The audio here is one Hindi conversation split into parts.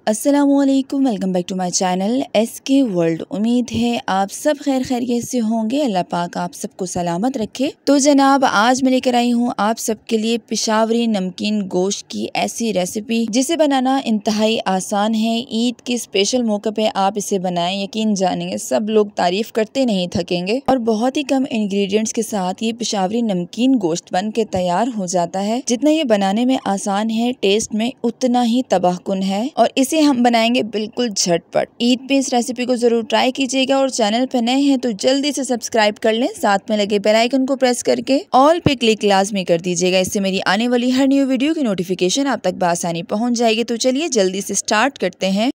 अस्सलामुअलैकुम, welcome back to my channel SK world. उम्मीद है आप सब खैर खैरियत से होंगे। अल्लाह पाक आप सबको सलामत रखे। तो जनाब, आज मैं लेकर आई हूँ आप सबके लिए पेशावरी नमकीन गोश्त की ऐसी रेसिपी जिसे बनाना इंतहाई आसान है। ईद के स्पेशल मौके पे आप इसे बनाएं, यकीन जानेंगे सब लोग तारीफ करते नहीं थकेंगे। और बहुत ही कम इंग्रेडिएंट्स के साथ ये पेशावरी नमकीन गोश्त बन के तैयार हो जाता है। जितना ये बनाने में आसान है, टेस्ट में उतना ही तबाहकुन है और इसे हम बनाएंगे बिल्कुल झटपट। ईद पे इस रेसिपी को जरूर ट्राई कीजिएगा और चैनल पे नए हैं तो जल्दी से सब्सक्राइब कर लें। साथ में लगे बेल आइकन को प्रेस करके ऑल पे क्लिक लाजमी कर दीजिएगा। इससे मेरी आने वाली हर न्यू वीडियो की नोटिफिकेशन आप तक बआसानी पहुंच जाएगी। तो चलिए जल्दी से स्टार्ट करते हैं।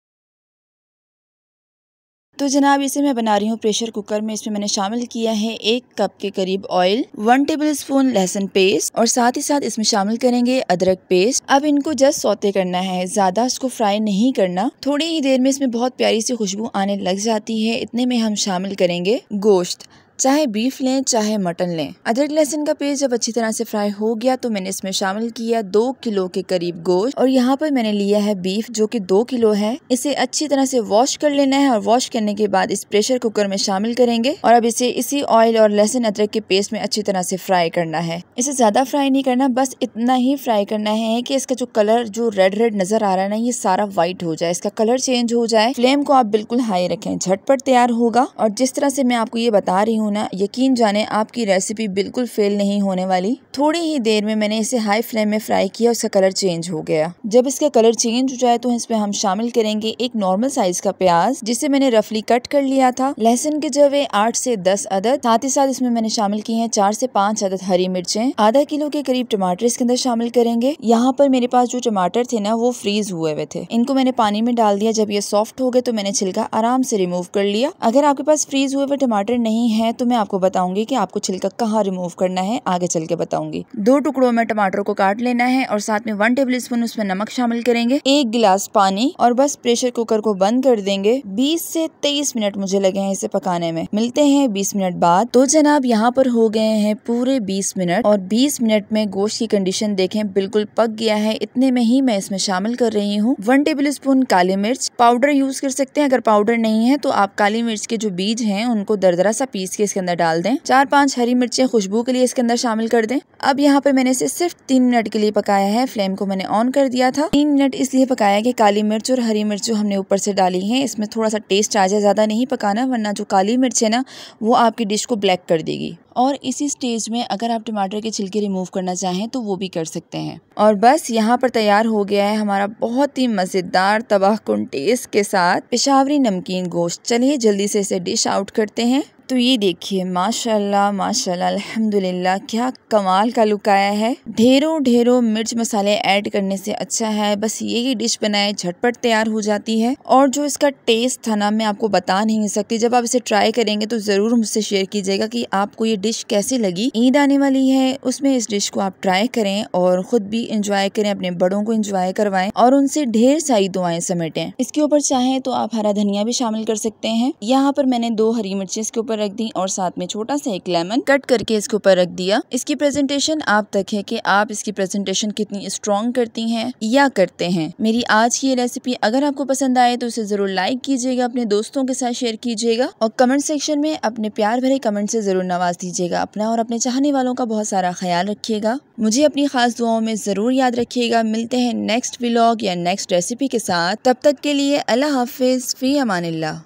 तो जनाब, इसे मैं बना रही हूँ प्रेशर कुकर में। इसमें मैंने शामिल किया है 1 कप के करीब ऑयल, 1 टेबलस्पून लहसुन पेस्ट और साथ ही साथ इसमें शामिल करेंगे अदरक पेस्ट। अब इनको जस्ट सौते करना है, ज्यादा इसको फ्राई नहीं करना। थोड़ी ही देर में इसमें बहुत प्यारी सी खुशबू आने लग जाती है। इतने में हम शामिल करेंगे गोश्त, चाहे बीफ लें चाहे मटन लें। अदरक लहसुन का पेस्ट जब अच्छी तरह से फ्राई हो गया तो मैंने इसमें शामिल किया 2 किलो के करीब गोश्त और यहाँ पर मैंने लिया है बीफ जो कि 2 किलो है। इसे अच्छी तरह से वॉश कर लेना है और वॉश करने के बाद इस प्रेशर कुकर में शामिल करेंगे और अब इसे इसी ऑयल और लहसुन अदरक के पेस्ट में अच्छी तरह से फ्राई करना है। इसे ज्यादा फ्राई नहीं करना, बस इतना ही फ्राई करना है कि इसका जो कलर जो रेड रेड नजर आ रहा है ना, ये सारा व्हाइट हो जाए, इसका कलर चेंज हो जाए। फ्लेम को आप बिल्कुल हाई रखें, झटपट तैयार होगा। और जिस तरह से मैं आपको ये बता रही हूँ ना, यकीन जाने आपकी रेसिपी बिल्कुल फेल नहीं होने वाली। थोड़ी ही देर में मैंने इसे हाई फ्लेम में फ्राई किया, उसका कलर चेंज हो गया। जब इसका कलर चेंज हो जाए तो इसमें हम शामिल करेंगे एक नॉर्मल साइज का प्याज जिसे मैंने रफली कट कर लिया था। लहसुन के जवे 8 से 10 अदद, साथ ही साथ इसमें मैंने शामिल की हैं 4 से 5 अदद हरी मिर्चें। आधा किलो के करीब टमाटर इसके अंदर शामिल करेंगे। यहाँ पर मेरे पास जो टमाटर थे ना, वो फ्रीज हुए हुए थे। इनको मैंने पानी में डाल दिया। जब ये सॉफ्ट हो गए तो मैंने छिलका आराम से रिमूव कर लिया। अगर आपके पास फ्रीज हुए हुए टमाटर नहीं है तो मैं आपको बताऊंगी कि आपको छिलका कहाँ रिमूव करना है, आगे चल के बताऊंगी। 2 टुकड़ों में टमाटर को काट लेना है और साथ में 1 टेबलस्पून उसमें नमक शामिल करेंगे, 1 गिलास पानी और बस प्रेशर कुकर को बंद कर देंगे। 20 से 23 मिनट मुझे लगे हैं इसे पकाने में। मिलते हैं 20 मिनट बाद। तो जनाब, यहाँ पर हो गए हैं पूरे 20 मिनट और 20 मिनट में गोश्त की कंडीशन देखें, बिल्कुल पक गया है। इतने में ही मैं इसमें शामिल कर रही हूँ 1 टेबलस्पून काली मिर्च पाउडर यूज कर सकते हैं। अगर पाउडर नहीं है तो आप काली मिर्च के जो बीज हैं उनको दरदरा सा पीस के इसके अंदर डाल दें। 4-5 हरी मिर्चें खुशबू के लिए इसके अंदर शामिल कर दें। अब यहाँ पे मैंने इसे सिर्फ 3 मिनट के लिए पकाया है। फ्लेम को मैंने ऑन कर दिया था। 3 मिनट इसलिए पकाया कि काली मिर्च और हरी मिर्च जो हमने ऊपर से डाली है इसमें थोड़ा सा टेस्ट आ जाए। ज्यादा नहीं पकाना, वरना जो काली मिर्च है ना, वो आपकी डिश को ब्लैक कर देगी। और इसी स्टेज में अगर आप टमाटर के छिलके रिमूव करना चाहें तो वो भी कर सकते हैं। और बस यहाँ पर तैयार हो गया है हमारा बहुत ही मजेदार तबाहकुन टेस्ट के साथ पेशावरी नमकीन गोश्त। चलिए जल्दी से इसे डिश आउट करते हैं। तो ये देखिए, माशाल्लाह माशाल्लाह अल्हम्दुलिल्लाह, क्या कमाल का लुक आया है। ढेरों ढेरों मिर्च मसाले ऐड करने से अच्छा है बस यही डिश बनाए, झटपट तैयार हो जाती है। और जो इसका टेस्ट था ना, मैं आपको बता नहीं सकती। जब आप इसे ट्राई करेंगे तो जरूर मुझसे शेयर कीजिएगा कि आपको ये डिश कैसी लगी। ईद आने वाली है, उसमें इस डिश को आप ट्राई करें और खुद भी इंजॉय करें, अपने बड़ों को इंजॉय करवाएं और उनसे ढेर सारी दुआएं समेटें। इसके ऊपर चाहें तो आप हरा धनिया भी शामिल कर सकते हैं। यहाँ पर मैंने 2 हरी मिर्चें इसके ऊपर रख दी और साथ में छोटा सा एक लेमन कट करके इसके ऊपर रख दिया। इसकी प्रेजेंटेशन आप तक है कि आप इसकी प्रेजेंटेशन कितनी स्ट्रॉन्ग करती हैं या करते हैं। मेरी आज की ये रेसिपी अगर आपको पसंद आए तो इसे जरूर लाइक कीजिएगा, अपने दोस्तों के साथ शेयर कीजिएगा और कमेंट सेक्शन में अपने प्यार भरे कमेंट से जरूर नवाज दीजिएगा। अपना और अपने चाहने वालों का बहुत सारा ख्याल रखिएगा। मुझे अपनी खास दुआओं में जरूर याद रखिएगा। मिलते हैं नेक्स्ट व्लॉग या नेक्स्ट रेसिपी के साथ। तब तक के लिए अल्लाह हाफिज, फी अमानिल्लाह।